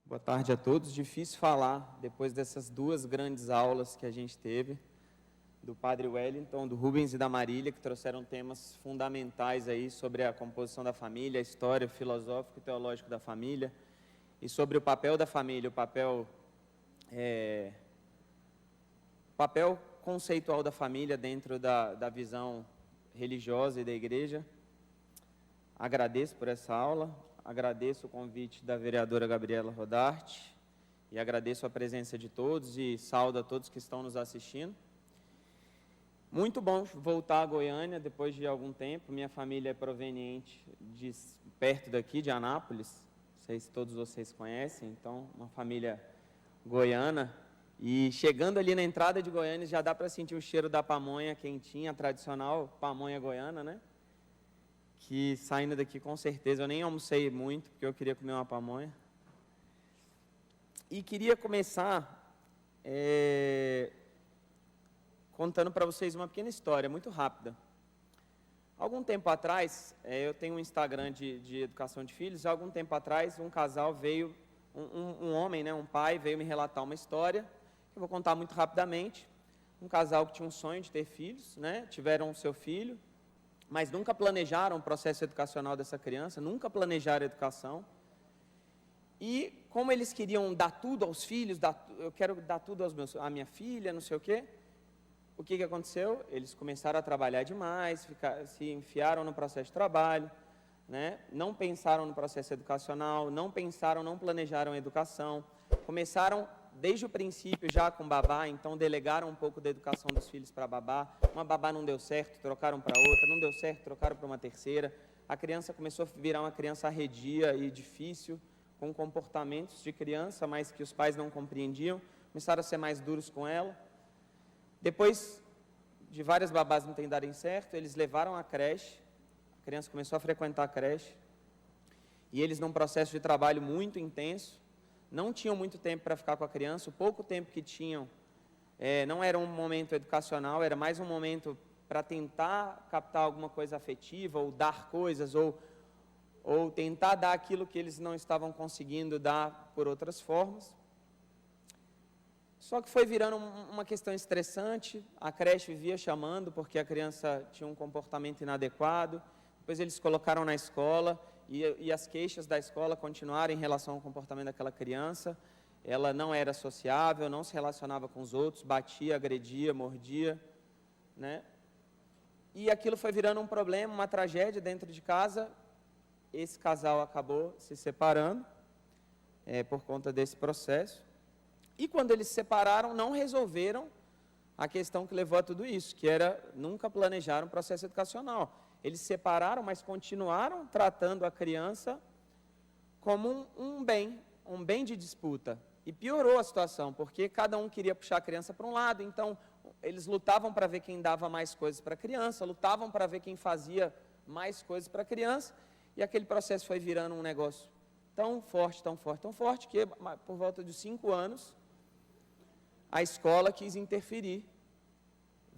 Boa tarde a todos. Difícil falar depois dessas duas grandes aulas que a gente teve, do Padre Wellington, do Rubens e da Marília, que trouxeram temas fundamentais aí sobre a composição da família, a história filosófica e teológica da família, e sobre o papel da família, o papel conceitual da família dentro da visão religiosa e da igreja. Agradeço por essa aula, agradeço o convite da vereadora Gabriela Rodarte e agradeço a presença de todos e saúdo a todos que estão nos assistindo. Muito bom voltar a Goiânia depois de algum tempo. Minha família é proveniente de perto daqui, de Anápolis, não sei se todos vocês conhecem, então uma família goiana. E chegando ali na entrada de Goiânia já dá para sentir o cheiro da pamonha quentinha, a tradicional pamonha goiana, né? Que saindo daqui com certeza, eu nem almocei muito, porque eu queria comer uma pamonha. E queria começar contando para vocês uma pequena história, muito rápida. Algum tempo atrás, eu tenho um Instagram de educação de filhos, algum tempo atrás um casal veio, um homem, né, um pai, veio me relatar uma história, que eu vou contar muito rapidamente. Um casal que tinha um sonho de ter filhos, né, tiveram o seu filho, mas nunca planejaram o processo educacional dessa criança, nunca planejaram a educação. E como eles queriam dar tudo aos filhos, eu quero dar tudo à minha filha, não sei o quê, o que aconteceu? Eles começaram a trabalhar demais, se enfiaram no processo de trabalho, né? Não pensaram no processo educacional, não planejaram a educação, começaram desde o princípio já com babá, então delegaram um pouco da educação dos filhos para babá. Uma babá não deu certo, trocaram para outra, não deu certo, trocaram para uma terceira. A criança começou a virar uma criança arredia e difícil, com comportamentos de criança, mas que os pais não compreendiam, começaram a ser mais duros com ela. Depois de várias babás não terem dado certo, eles levaram à creche, a criança começou a frequentar a creche, e eles num processo de trabalho muito intenso, não tinham muito tempo para ficar com a criança, o pouco tempo que tinham não era um momento educacional, era mais um momento para tentar captar alguma coisa afetiva, ou dar coisas, ou tentar dar aquilo que eles não estavam conseguindo dar por outras formas. Só que foi virando uma questão estressante, a creche vivia chamando porque a criança tinha um comportamento inadequado, depois eles colocaram na escola, e as queixas da escola continuaram em relação ao comportamento daquela criança. Ela não era sociável, não se relacionava com os outros, batia, agredia, mordia, né? E aquilo foi virando um problema, uma tragédia dentro de casa. Esse casal acabou se separando por conta desse processo. E quando eles se separaram, não resolveram a questão que levou a tudo isso, que era nunca planejar um processo educacional. Eles se separaram, mas continuaram tratando a criança como um bem de disputa. E piorou a situação, porque cada um queria puxar a criança para um lado, então eles lutavam para ver quem dava mais coisas para a criança, lutavam para ver quem fazia mais coisas para a criança, e aquele processo foi virando um negócio tão forte, que por volta de 5 anos, a escola quis interferir.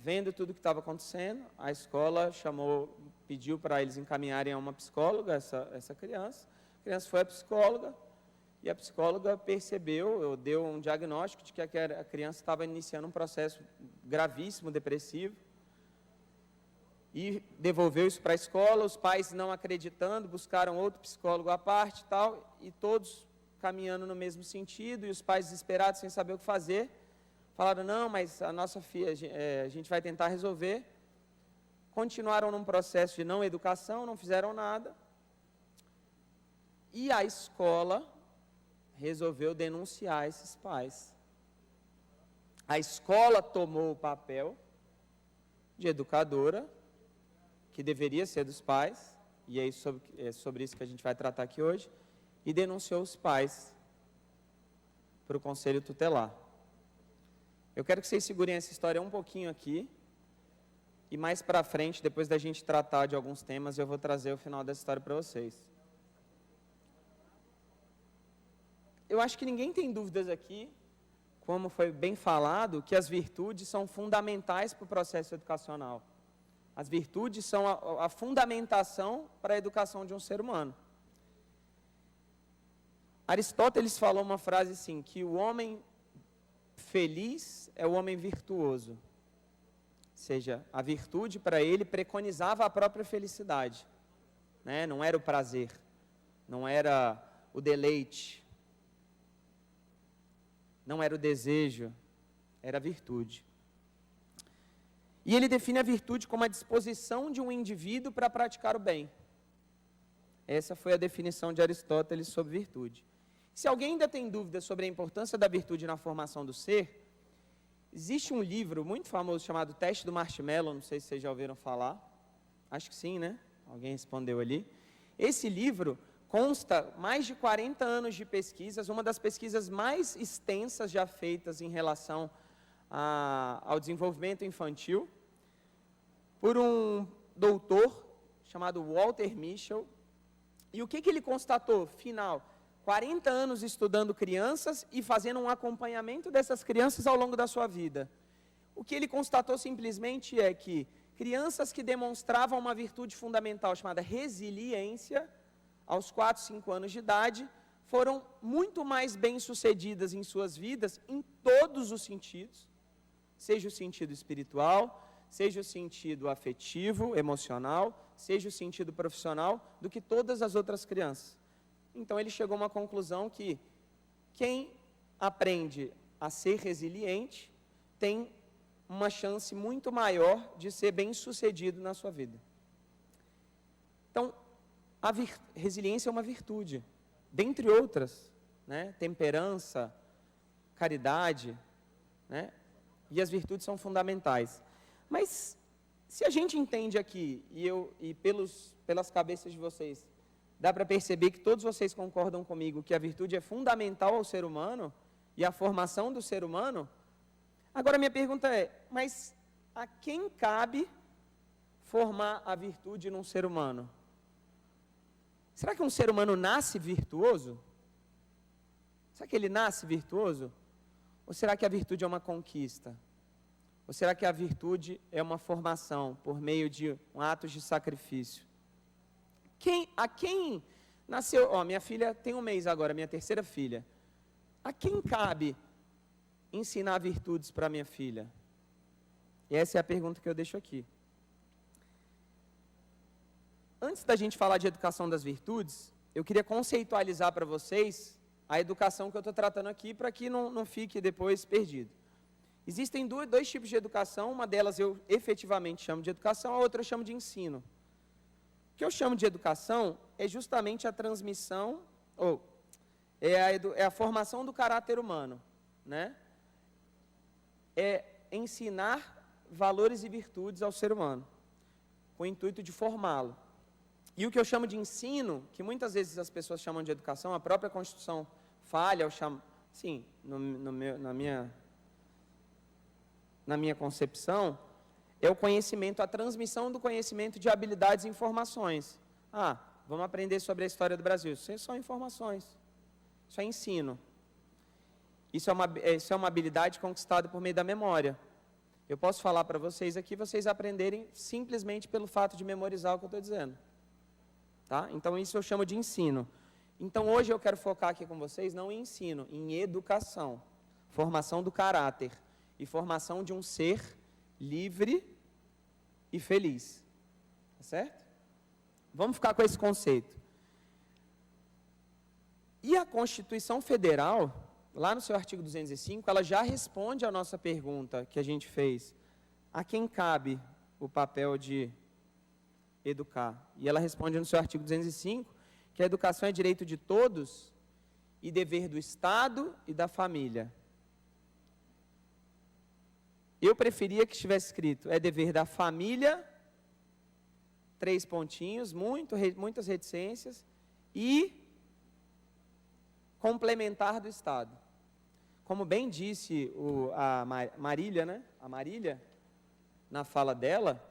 Vendo tudo o que estava acontecendo, a escola pediu para eles encaminharem a uma psicóloga essa criança. A criança foi à psicóloga e a psicóloga percebeu, deu um diagnóstico de que a criança estava iniciando um processo gravíssimo, depressivo, e devolveu isso para a escola. Os pais, não acreditando, buscaram outro psicólogo à parte e tal, e todos caminhando no mesmo sentido, e os pais desesperados, sem saber o que fazer, falaram: não, mas a nossa filha, a gente vai tentar resolver. Continuaram num processo de não educação, não fizeram nada. E a escola resolveu denunciar esses pais. A escola tomou o papel de educadora, que deveria ser dos pais, e é sobre isso que a gente vai tratar aqui hoje, e denunciou os pais para o Conselho Tutelar. Eu quero que vocês segurem essa história um pouquinho aqui, e mais para frente, depois da gente tratar de alguns temas, eu vou trazer o final dessa história para vocês. Eu acho que ninguém tem dúvidas aqui, como foi bem falado, que as virtudes são fundamentais para o processo educacional. As virtudes são a fundamentação para a educação de um ser humano. Aristóteles falou uma frase assim, que o homem feliz é o homem virtuoso. Ou seja, a virtude para ele preconizava a própria felicidade, né? Não era o prazer, não era o deleite, não era o desejo, era a virtude. E ele define a virtude como a disposição de um indivíduo para praticar o bem. Essa foi a definição de Aristóteles sobre virtude. Se alguém ainda tem dúvidas sobre a importância da virtude na formação do ser, existe um livro muito famoso chamado Teste do Marshmallow, não sei se vocês já ouviram falar. Acho que sim, né? Alguém respondeu ali. Esse livro consta mais de 40 anos de pesquisas, uma das pesquisas mais extensas já feitas em relação ao desenvolvimento infantil, por um doutor chamado Walter Mischel. E o que ele constatou? Final, 40 anos estudando crianças e fazendo um acompanhamento dessas crianças ao longo da sua vida. O que ele constatou simplesmente é que crianças que demonstravam uma virtude fundamental chamada resiliência, aos 4, 5 anos de idade, foram muito mais bem-sucedidas em suas vidas, em todos os sentidos, seja o sentido espiritual, seja o sentido afetivo, emocional, seja o sentido profissional, do que todas as outras crianças. Então ele chegou a uma conclusão que quem aprende a ser resiliente tem uma chance muito maior de ser bem-sucedido na sua vida. Então, a resiliência é uma virtude, dentre outras, né? Temperança, caridade, né? E as virtudes são fundamentais. Mas, se a gente entende aqui, e pelas cabeças de vocês, dá para perceber que todos vocês concordam comigo que a virtude é fundamental ao ser humano e à formação do ser humano, agora minha pergunta é, mas a quem cabe formar a virtude num ser humano? Será que um ser humano nasce virtuoso? Será que ele nasce virtuoso? Ou será que a virtude é uma conquista? Ou será que a virtude é uma formação por meio de atos de sacrifício? A quem nasceu? Minha filha tem 1 mês agora, minha terceira filha. A quem cabe ensinar virtudes para minha filha? E essa é a pergunta que eu deixo aqui. Antes da gente falar de educação das virtudes, eu queria conceitualizar para vocês a educação que eu estou tratando aqui, para que não fique depois perdido. Existem dois tipos de educação, uma delas eu efetivamente chamo de educação, a outra eu chamo de ensino. O que eu chamo de educação é justamente a transmissão, é a formação do caráter humano, né? É ensinar valores e virtudes ao ser humano, com o intuito de formá-lo. E o que eu chamo de ensino, que muitas vezes as pessoas chamam de educação, a própria Constituição falha, sim, na minha concepção, é o conhecimento, a transmissão do conhecimento de habilidades e informações. Vamos aprender sobre a história do Brasil. Isso são informações, isso é ensino. Isso é uma habilidade conquistada por meio da memória. Eu posso falar para vocês aqui, vocês aprenderem simplesmente pelo fato de memorizar o que eu estou dizendo. Tá? Então, isso eu chamo de ensino. Então, hoje eu quero focar aqui com vocês, não em ensino, em educação. Formação do caráter e formação de um ser livre e feliz. Tá certo? Vamos ficar com esse conceito. E a Constituição Federal, lá no seu artigo 205, ela já responde à nossa pergunta que a gente fez. A quem cabe o papel de educar? E ela responde no seu artigo 205 que a educação é direito de todos e dever do Estado e da família. Eu preferia que estivesse escrito, é dever da família, 3 pontinhos, muitas reticências, e complementar do Estado. Como bem disse a Marília, né? A Marília, na fala dela,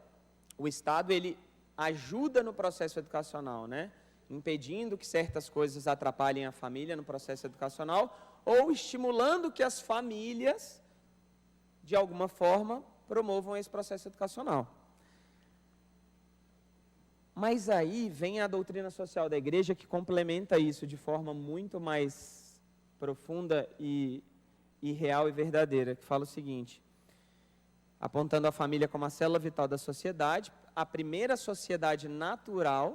o Estado, ele ajuda no processo educacional, né? Impedindo que certas coisas atrapalhem a família no processo educacional, ou estimulando que as famílias, de alguma forma, promovam esse processo educacional. Mas aí vem a doutrina social da igreja que complementa isso de forma muito mais profunda e real e verdadeira, que fala o seguinte, apontando a família como a célula vital da sociedade, a primeira sociedade natural,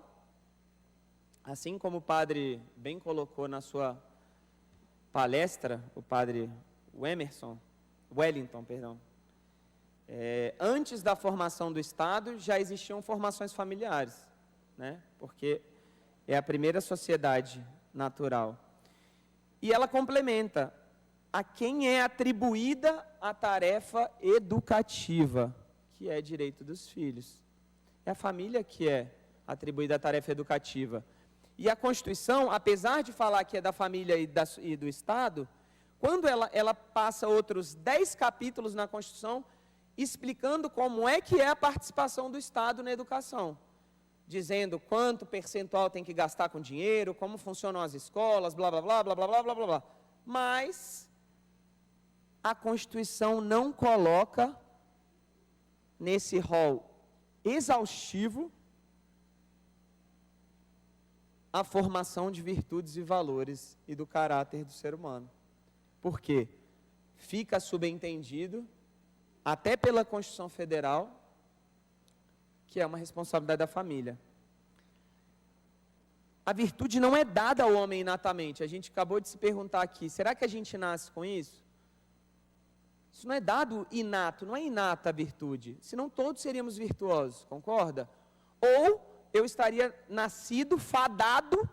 assim como o padre bem colocou na sua palestra, o padre Wellington, antes da formação do Estado já existiam formações familiares, né? Porque é a primeira sociedade natural. E ela complementa a quem é atribuída a tarefa educativa, que é direito dos filhos. É a família que é atribuída a tarefa educativa. E a Constituição, apesar de falar que é da família e do Estado, quando ela passa outros 10 capítulos na Constituição, explicando como é que é a participação do Estado na educação. Dizendo quanto percentual tem que gastar com dinheiro, como funcionam as escolas, blá, blá, blá, blá, blá, blá, blá, blá. Mas a Constituição não coloca nesse rol exaustivo a formação de virtudes e valores e do caráter do ser humano. Por quê? Fica subentendido, até pela Constituição Federal, que é uma responsabilidade da família. A virtude não é dada ao homem inatamente. A gente acabou de se perguntar aqui, será que a gente nasce com isso? Isso não é dado inato, não é inata a virtude. Senão todos seríamos virtuosos, concorda? Ou eu estaria nascido, fadado,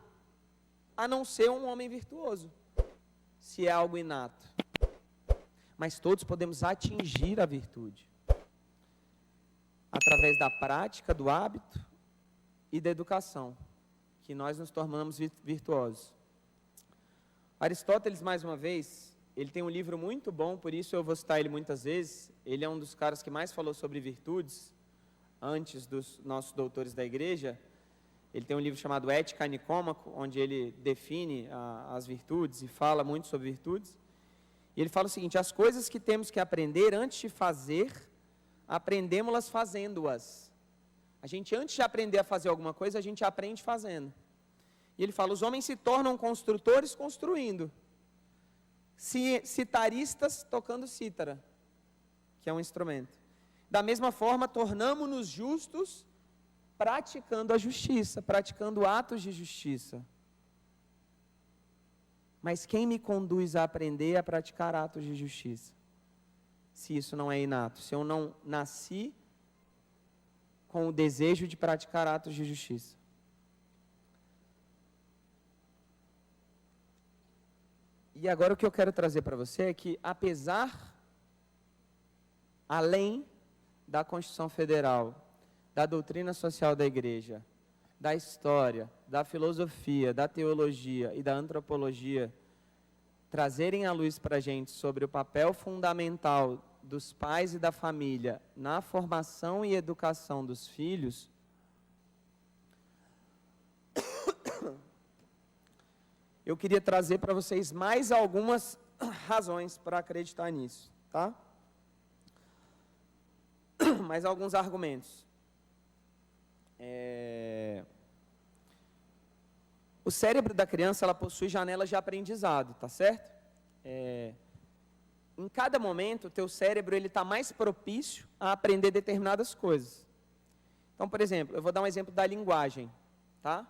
a não ser um homem virtuoso, se é algo inato. Mas todos podemos atingir a virtude, através da prática, do hábito e da educação, que nós nos tornamos virtuosos. Aristóteles, mais uma vez, ele tem um livro muito bom, por isso eu vou citar ele muitas vezes. Ele é um dos caras que mais falou sobre virtudes, antes dos nossos doutores da igreja. Ele tem um livro chamado Ética Nicômaco, onde ele define as virtudes e fala muito sobre virtudes. E ele fala o seguinte, as coisas que temos que aprender antes de fazer, aprendemos-las fazendo-as. A gente, antes de aprender a fazer alguma coisa, a gente aprende fazendo. E ele fala, os homens se tornam construtores construindo, citaristas tocando cítara, que é um instrumento. Da mesma forma, tornamo-nos justos praticando a justiça, praticando atos de justiça. Mas quem me conduz a aprender a praticar atos de justiça? Se isso não é inato, se eu não nasci com o desejo de praticar atos de justiça. E agora o que eu quero trazer para você é que, além da Constituição Federal, da doutrina social da igreja, da história, da filosofia, da teologia e da antropologia, trazerem à luz para a gente sobre o papel fundamental dos pais e da família na formação e educação dos filhos, eu queria trazer para vocês mais algumas razões para acreditar nisso, tá? Mais alguns argumentos. O cérebro da criança, ela possui janelas de aprendizado, tá certo? Em cada momento, o teu cérebro está mais propício a aprender determinadas coisas. Então, por exemplo, eu vou dar um exemplo da linguagem, tá?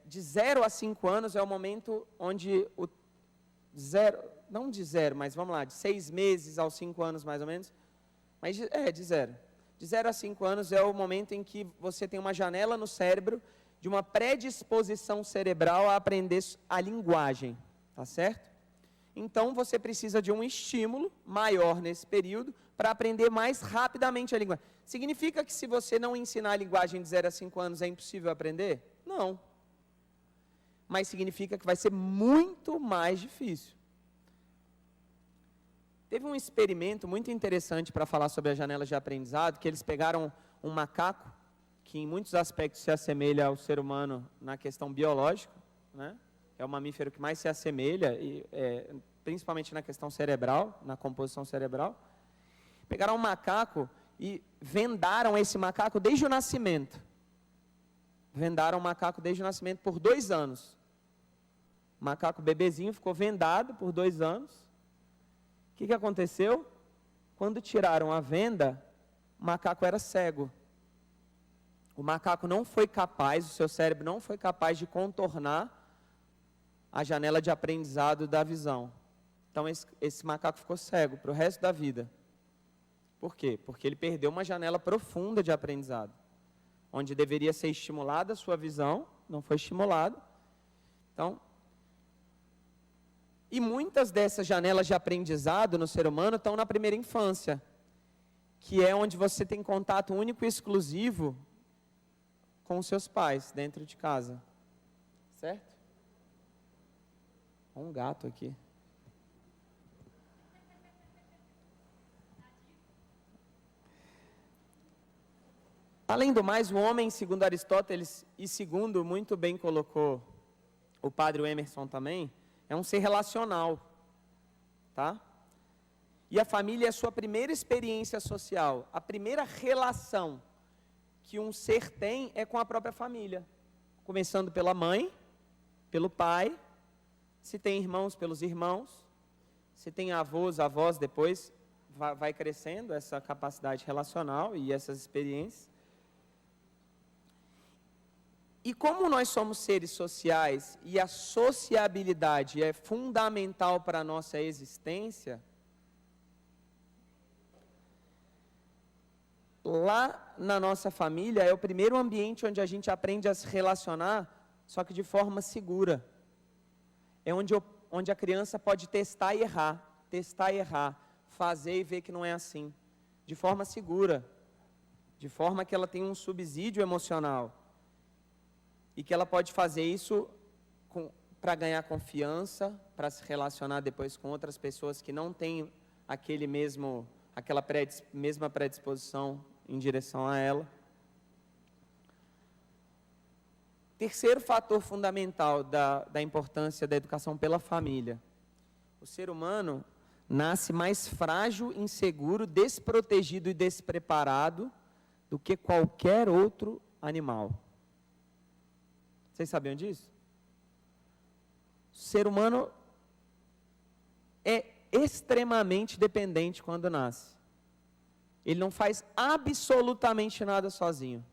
De 0 a 5 anos é o momento onde não de 0, mas vamos lá, de 6 meses aos 5 anos mais ou menos, mas de 0. De 0 a 5 anos é o momento em que você tem uma janela no cérebro de uma predisposição cerebral a aprender a linguagem, tá certo? Então, você precisa de um estímulo maior nesse período para aprender mais rapidamente a linguagem. Significa que se você não ensinar a linguagem de 0 a 5 anos é impossível aprender? Não. Mas significa que vai ser muito mais difícil. Teve um experimento muito interessante para falar sobre as janelas de aprendizado, que eles pegaram um macaco, que em muitos aspectos se assemelha ao ser humano na questão biológica, né? É o mamífero que mais se assemelha, principalmente na questão cerebral, na composição cerebral. Pegaram um macaco e vendaram esse macaco desde o nascimento. vendaram o macaco desde o nascimento por 2 anos. O macaco bebezinho ficou vendado por 2 anos. O que aconteceu? Quando tiraram a venda, o macaco era cego. O macaco não foi capaz, o seu cérebro não foi capaz de contornar a janela de aprendizado da visão. Então esse macaco ficou cego para o resto da vida. Por quê? Porque ele perdeu uma janela profunda de aprendizado. Onde deveria ser estimulada a sua visão, não foi estimulado. Então, e muitas dessas janelas de aprendizado no ser humano estão na primeira infância, que é onde você tem contato único e exclusivo com os seus pais, dentro de casa. Certo? Um gato aqui. Além do mais, o homem, segundo Aristóteles, e segundo muito bem colocou o padre Emerson também, é um ser relacional, tá? E a família é a sua primeira experiência social. A primeira relação que um ser tem é com a própria família. Começando pela mãe, pelo pai, se tem irmãos, pelos irmãos, se tem avós, avós, depois vai crescendo essa capacidade relacional e essas experiências. E como nós somos seres sociais e a sociabilidade é fundamental para a nossa existência, lá na nossa família é o primeiro ambiente onde a gente aprende a se relacionar, só que de forma segura. É onde a criança pode testar e errar, fazer e ver que não é assim, de forma segura, de forma que ela tem um subsídio emocional. E que ela pode fazer isso para ganhar confiança, para se relacionar depois com outras pessoas que não têm aquela mesma predisposição em direção a ela. Terceiro fator fundamental da importância da educação pela família. O ser humano nasce mais frágil, inseguro, desprotegido e despreparado do que qualquer outro animal. Vocês sabiam disso? O ser humano é extremamente dependente quando nasce. Ele não faz absolutamente nada sozinho.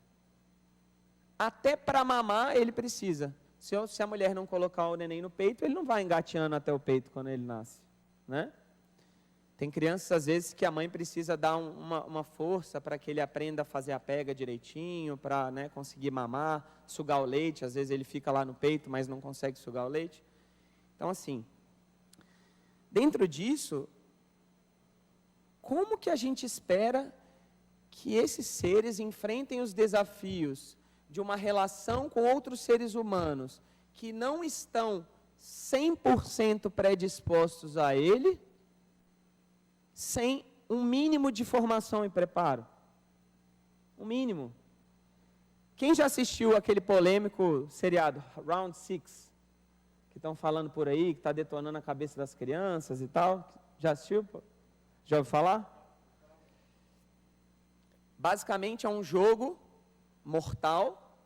Até para mamar ele precisa. Se a mulher não colocar o neném no peito, ele não vai engateando até o peito quando ele nasce, né? Tem crianças, às vezes, que a mãe precisa dar uma força para que ele aprenda a fazer a pega direitinho, para, né, conseguir mamar, sugar o leite. Às vezes ele fica lá no peito, mas não consegue sugar o leite. Então, assim, dentro disso, como que a gente espera que esses seres enfrentem os desafios de uma relação com outros seres humanos que não estão 100% predispostos a ele, sem um mínimo de formação e preparo? Um mínimo. Quem já assistiu aquele polêmico seriado Round 6, que estão falando por aí, que está detonando a cabeça das crianças e tal? Já assistiu? Já ouviu falar? Basicamente é um jogo mortal,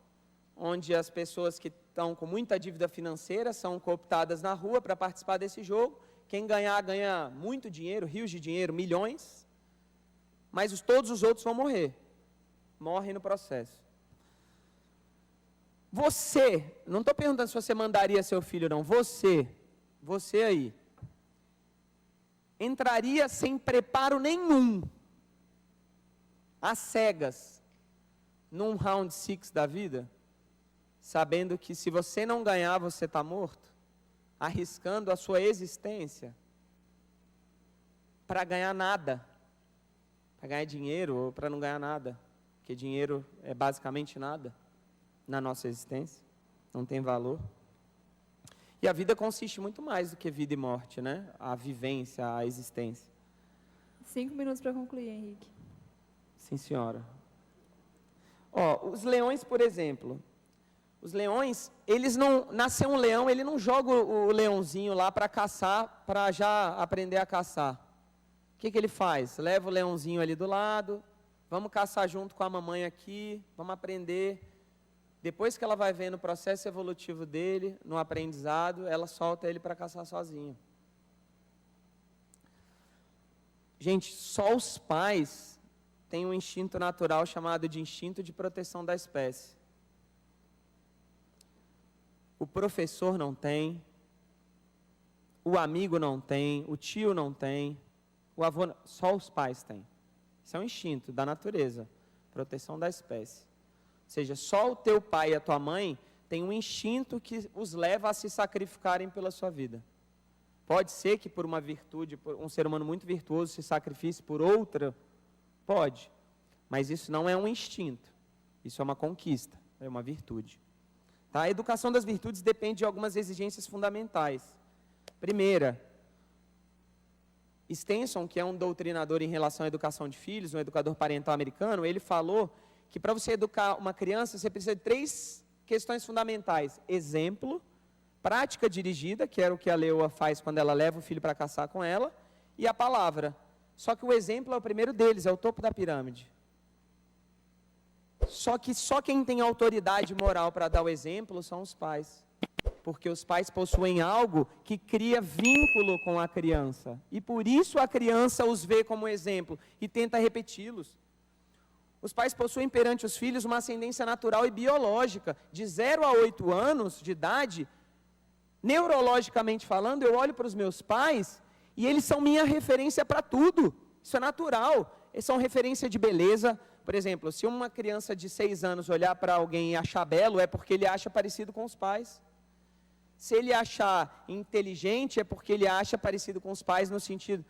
onde as pessoas que estão com muita dívida financeira são cooptadas na rua para participar desse jogo. Quem ganhar, ganha muito dinheiro, rios de dinheiro, milhões, mas todos os outros vão morrer. Morrem no processo. Você, não estou perguntando se você mandaria seu filho, não. Você aí, entraria sem preparo nenhum, às cegas, num round 6 da vida, sabendo que se você não ganhar, você está morto? Arriscando a sua existência para ganhar nada, para ganhar dinheiro ou para não ganhar nada, porque dinheiro é basicamente nada na nossa existência, não tem valor. E a vida consiste muito mais do que vida e morte, né? A vivência, a existência. 5 minutos para concluir, Henrique. Sim, senhora. Os leões, por exemplo. Os leões, eles não... Nasceu um leão, ele não joga o leãozinho lá para caçar, para já aprender a caçar. O que ele faz? Leva o leãozinho ali do lado, vamos caçar junto com a mamãe aqui, vamos aprender. Depois que ela vai vendo o processo evolutivo dele, no aprendizado, ela solta ele para caçar sozinho. Gente, só os pais têm um instinto natural chamado de instinto de proteção da espécie. O professor não tem, o amigo não tem, o tio não tem, o avô não, só os pais têm. Isso é um instinto da natureza, proteção da espécie. Ou seja, só o teu pai e a tua mãe têm um instinto que os leva a se sacrificarem pela sua vida. Pode ser que por uma virtude, por um ser humano muito virtuoso se sacrifique por outra, pode. Mas isso não é um instinto, isso é uma conquista, é uma virtude. Tá? A educação das virtudes depende de algumas exigências fundamentais. Primeira, Stenson, que é um doutrinador em relação à educação de filhos, um educador parental americano, ele falou que para você educar uma criança, você precisa de 3 questões fundamentais. Exemplo, prática dirigida, que era o que a leoa faz quando ela leva o filho para caçar com ela, e a palavra. Só que o exemplo é o primeiro deles, é o topo da pirâmide. Só que só quem tem autoridade moral para dar o exemplo são os pais. Porque os pais possuem algo que cria vínculo com a criança. E por isso a criança os vê como exemplo e tenta repeti-los. Os pais possuem perante os filhos uma ascendência natural e biológica. De 0 a 8 anos de idade, neurologicamente falando, eu olho para os meus pais e eles são minha referência para tudo. Isso é natural. Eles são referência de beleza. Por exemplo, se uma criança de 6 anos olhar para alguém e achar belo, é porque ele acha parecido com os pais. Se ele achar inteligente, é porque ele acha parecido com os pais no sentido...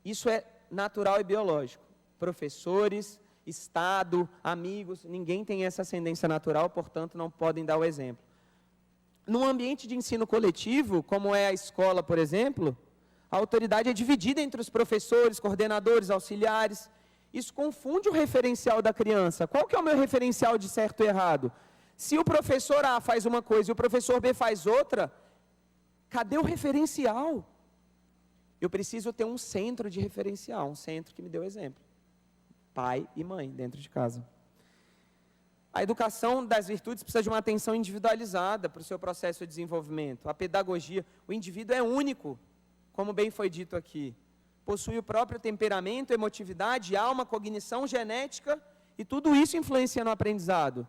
Isso é natural e biológico. Professores, Estado, amigos, ninguém tem essa ascendência natural, portanto, não podem dar o exemplo. Num ambiente de ensino coletivo, como é a escola, por exemplo, a autoridade é dividida entre os professores, coordenadores, auxiliares. Isso confunde o referencial da criança. Qual que é o meu referencial de certo e errado? Se o professor A faz uma coisa e o professor B faz outra, cadê o referencial? Eu preciso ter um centro de referencial, um centro que me dê o exemplo. Pai e mãe dentro de casa. A educação das virtudes precisa de uma atenção individualizada para o seu processo de desenvolvimento. A pedagogia, o indivíduo é único, como bem foi dito aqui. Possui o próprio temperamento, emotividade, alma, cognição, genética, e tudo isso influencia no aprendizado.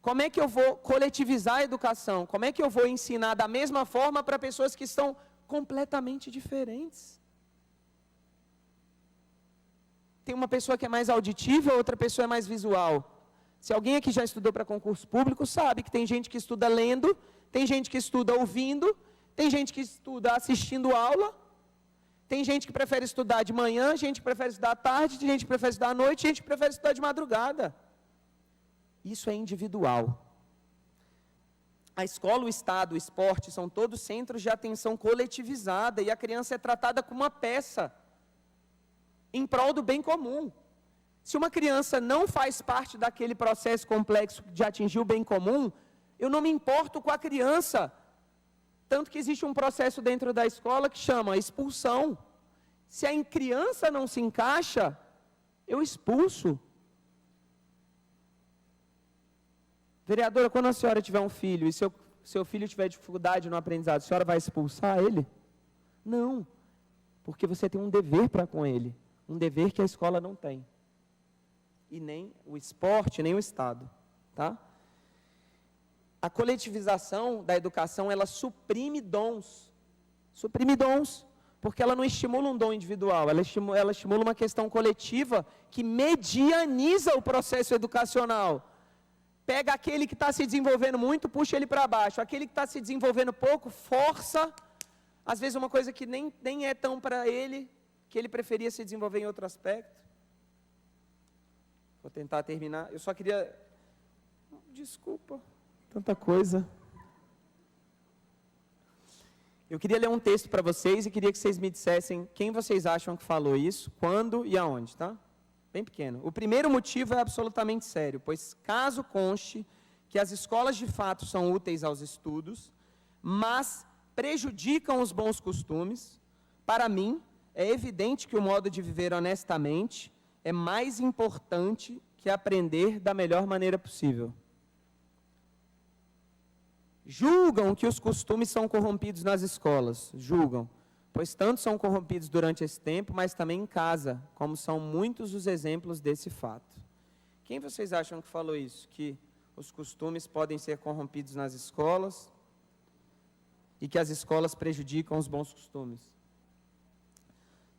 Como é que eu vou coletivizar a educação? Como é que eu vou ensinar da mesma forma para pessoas que estão completamente diferentes? Tem uma pessoa que é mais auditiva, outra pessoa é mais visual. Se alguém aqui já estudou para concurso público, sabe que tem gente que estuda lendo, tem gente que estuda ouvindo, tem gente que estuda assistindo aula, tem gente que prefere estudar de manhã, gente que prefere estudar à tarde, tem gente que prefere estudar à noite, gente que prefere estudar de madrugada. Isso é individual. A escola, o Estado, o esporte são todos centros de atenção coletivizada e a criança é tratada como uma peça em prol do bem comum. Se uma criança não faz parte daquele processo complexo de atingir o bem comum, eu não me importo com a criança. Tanto que existe um processo dentro da escola que chama expulsão. Se a criança não se encaixa, eu expulso. Vereadora, quando a senhora tiver um filho e seu filho tiver dificuldade no aprendizado, a senhora vai expulsar ele? Não, porque você tem um dever para com ele, um dever que a escola não tem. E nem o esporte, nem o Estado, tá? A coletivização da educação, ela suprime dons, porque ela não estimula um dom individual, ela estimula uma questão coletiva que medianiza o processo educacional. Pega aquele que está se desenvolvendo muito, puxa ele para baixo. Aquele que está se desenvolvendo pouco, força. Às vezes uma coisa que nem é tão para ele, que ele preferia se desenvolver em outro aspecto. Vou tentar terminar. Eu só queria... Desculpa, tanta coisa. Eu queria ler um texto para vocês e queria que vocês me dissessem quem vocês acham que falou isso, quando e aonde, tá? Bem pequeno. O primeiro motivo é absolutamente sério, pois caso conste que as escolas de fato são úteis aos estudos, mas prejudicam os bons costumes, para mim é evidente que o modo de viver honestamente é mais importante que aprender da melhor maneira possível. julgam que os costumes são corrompidos nas escolas, julgam, pois tanto são corrompidos durante esse tempo, mas também em casa, como são muitos os exemplos desse fato. Quem vocês acham que falou isso? Que os costumes podem ser corrompidos nas escolas e que as escolas prejudicam os bons costumes?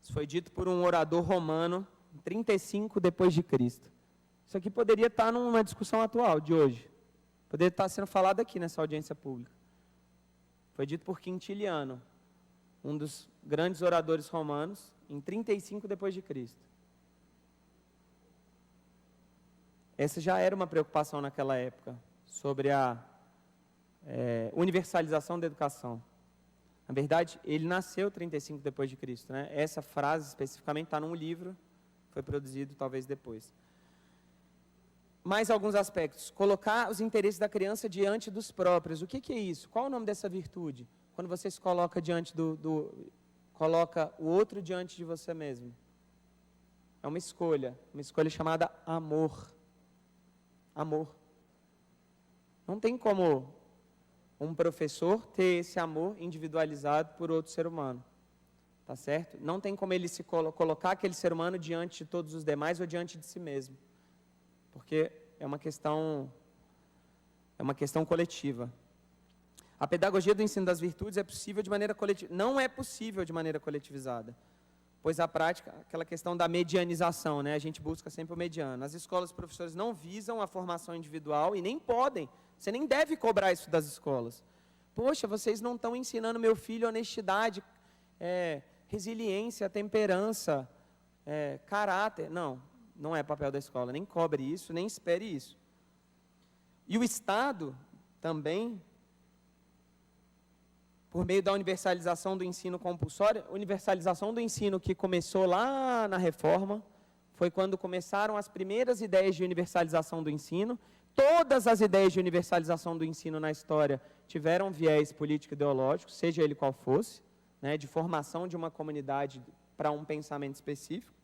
Isso foi dito por um orador romano, 35 depois de Cristo. Isso aqui poderia estar numa discussão atual de hoje. Poderia estar sendo falado aqui nessa audiência pública. Foi dito por Quintiliano, um dos grandes oradores romanos, em 35 depois de Cristo. Essa já era uma preocupação naquela época, sobre a universalização da educação. Na verdade, ele nasceu 35 depois de Cristo, né? Essa frase especificamente está num livro, foi produzido talvez depois. Mais alguns aspectos. Colocar os interesses da criança diante dos próprios. O que é isso? Qual o nome dessa virtude? Quando você se coloca diante coloca o outro diante de você mesmo. É uma escolha chamada amor. Amor. Não tem como um professor ter esse amor individualizado por outro ser humano. Tá certo? Não tem como ele se colocar aquele ser humano diante de todos os demais ou diante de si mesmo. Porque é uma questão coletiva. A pedagogia do ensino das virtudes é possível de maneira coletiva, não é possível de maneira coletivizada, pois a prática, aquela questão da medianização, né? A gente busca sempre o mediano. As escolas, os professores não visam a formação individual e nem podem, você nem deve cobrar isso das escolas. Poxa, vocês não estão ensinando meu filho honestidade, resiliência, temperança, caráter. Não é papel da escola, nem cobre isso, nem espere isso. E o Estado também, por meio da universalização do ensino compulsório, universalização do ensino que começou lá na Reforma, foi quando começaram as primeiras ideias de universalização do ensino. Todas as ideias de universalização do ensino na história tiveram viés político-ideológico, seja ele qual fosse, né, de formação de uma comunidade para um pensamento específico.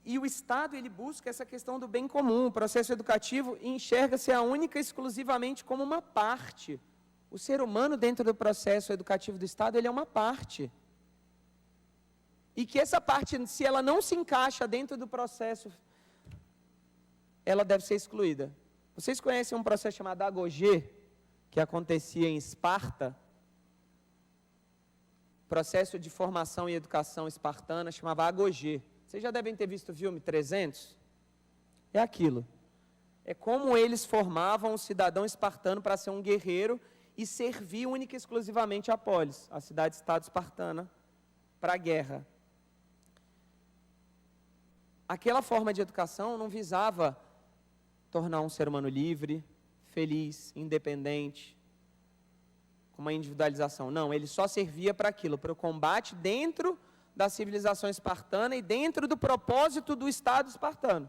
E o Estado, ele busca essa questão do bem comum, o processo educativo, e enxerga-se a única e exclusivamente como uma parte. O ser humano, dentro do processo educativo do Estado, ele é uma parte. E que essa parte, se ela não se encaixa dentro do processo, ela deve ser excluída. Vocês conhecem um processo chamado Agogê, que acontecia em Esparta? Processo de formação e educação espartana, chamava Agogê. Vocês já devem ter visto o filme 300? É aquilo. É como eles formavam o cidadão espartano para ser um guerreiro e servir única e exclusivamente a polis, a cidade-estado espartana, para a guerra. Aquela forma de educação não visava tornar um ser humano livre, feliz, independente, com uma individualização. Não, ele só servia para aquilo, para o combate dentro da civilização espartana e dentro do propósito do Estado espartano.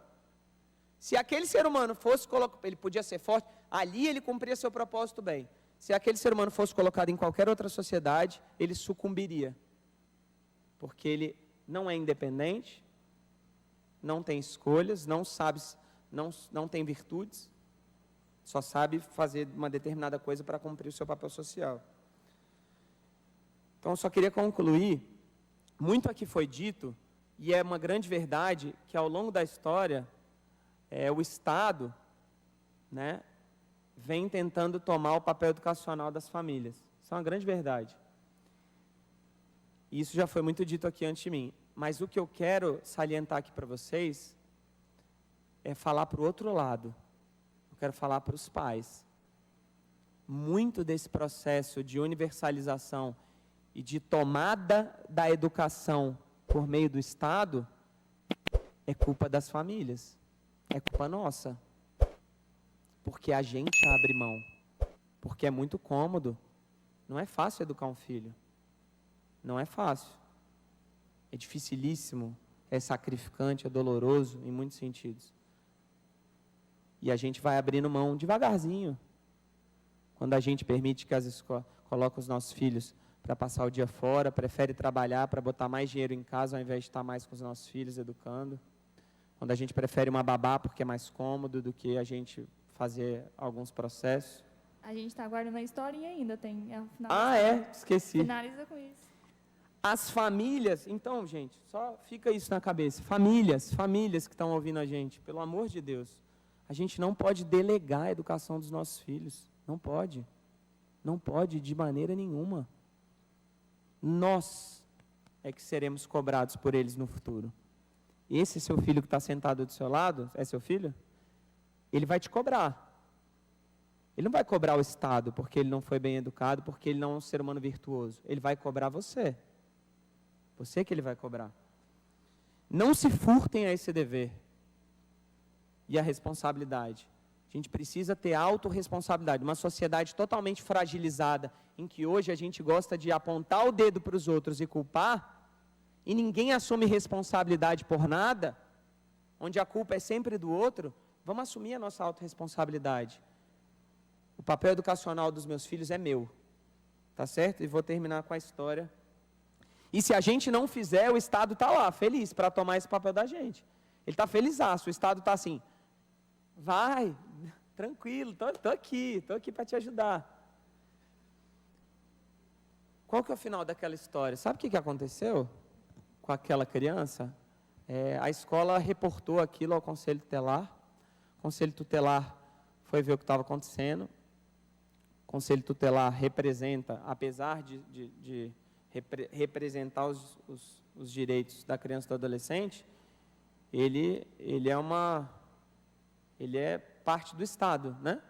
Se aquele ser humano fosse colocado, ele podia ser forte, ali ele cumpria seu propósito bem. Se aquele ser humano fosse colocado em qualquer outra sociedade, ele sucumbiria. Porque ele não é independente, não tem escolhas, não tem virtudes, só sabe fazer uma determinada coisa para cumprir o seu papel social. Então, eu só queria concluir. Muito aqui foi dito, e é uma grande verdade, que ao longo da história, o Estado, né, vem tentando tomar o papel educacional das famílias. Isso é uma grande verdade. E isso já foi muito dito aqui antes de mim. Mas o que eu quero salientar aqui para vocês é falar para o outro lado. Eu quero falar para os pais. Muito desse processo de universalização e de tomada da educação por meio do Estado é culpa das famílias, é culpa nossa, porque a gente abre mão, porque é muito cômodo, não é fácil educar um filho, não é fácil, é dificilíssimo, é sacrificante, é doloroso em muitos sentidos, e a gente vai abrindo mão devagarzinho, quando a gente permite que as escolas coloquem os nossos filhos para passar o dia fora, prefere trabalhar para botar mais dinheiro em casa ao invés de estar mais com os nossos filhos educando. Quando a gente prefere uma babá porque é mais cômodo do que a gente fazer alguns processos. A gente está aguardando a historinha ainda, tem a Esqueci. Finaliza com isso. As famílias, então, gente, só fica isso na cabeça. Famílias que estão ouvindo a gente, pelo amor de Deus, a gente não pode delegar a educação dos nossos filhos. Não pode. Não pode de maneira nenhuma. Nós é que seremos cobrados por eles no futuro. Esse seu filho que está sentado do seu lado, é seu filho? Ele vai te cobrar. Ele não vai cobrar o Estado porque ele não foi bem educado, porque ele não é um ser humano virtuoso. Ele vai cobrar você. Você que ele vai cobrar. Não se furtem a esse dever e a responsabilidade. A gente precisa ter autorresponsabilidade. Uma sociedade totalmente fragilizada, em que hoje a gente gosta de apontar o dedo para os outros e culpar, e ninguém assume responsabilidade por nada, onde a culpa é sempre do outro, vamos assumir a nossa autorresponsabilidade. O papel educacional dos meus filhos é meu, tá certo? E vou terminar com a história. E se a gente não fizer, o Estado está lá, feliz, para tomar esse papel da gente. Ele está felizaço, o Estado está assim, vai, tranquilo, estou aqui para te ajudar. Qual que é o final daquela história? Sabe o que aconteceu com aquela criança? A escola reportou aquilo ao Conselho Tutelar. O Conselho Tutelar foi ver o que estava acontecendo. O Conselho Tutelar representa, apesar de representar os direitos da criança e do adolescente, ele é parte do Estado, né?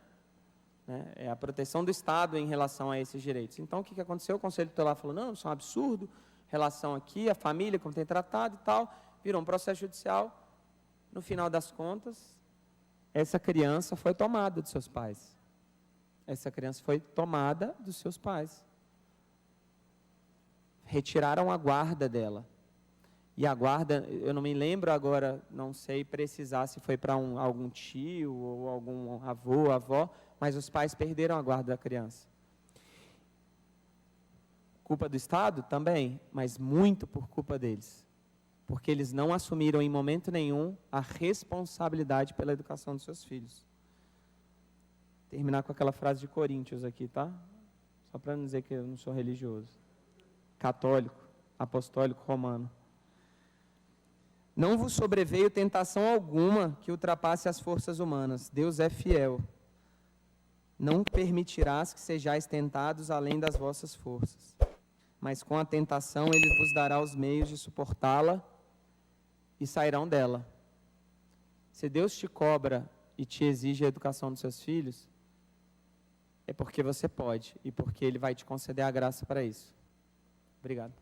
É a proteção do Estado em relação a esses direitos. Então, o que aconteceu? O Conselho Tutelar falou, não, isso é um absurdo, relação aqui, a família, como tem tratado e tal, virou um processo judicial. No final das contas, essa criança foi tomada dos seus pais. Essa criança foi tomada dos seus pais. Retiraram a guarda dela. E a guarda, eu não me lembro agora, não sei precisar se foi para algum tio ou algum avô, avó, mas os pais perderam a guarda da criança. Culpa do Estado? Também, mas muito por culpa deles. Porque eles não assumiram em momento nenhum a responsabilidade pela educação dos seus filhos. Terminar com aquela frase de Coríntios aqui, tá? Só para não dizer que eu não sou religioso. Católico, apostólico, romano. Não vos sobreveio tentação alguma que ultrapasse as forças humanas. Deus é fiel. Não permitirás que sejais tentados além das vossas forças. Mas com a tentação Ele vos dará os meios de suportá-la e sairão dela. Se Deus te cobra e te exige a educação dos seus filhos, é porque você pode e porque Ele vai te conceder a graça para isso. Obrigado.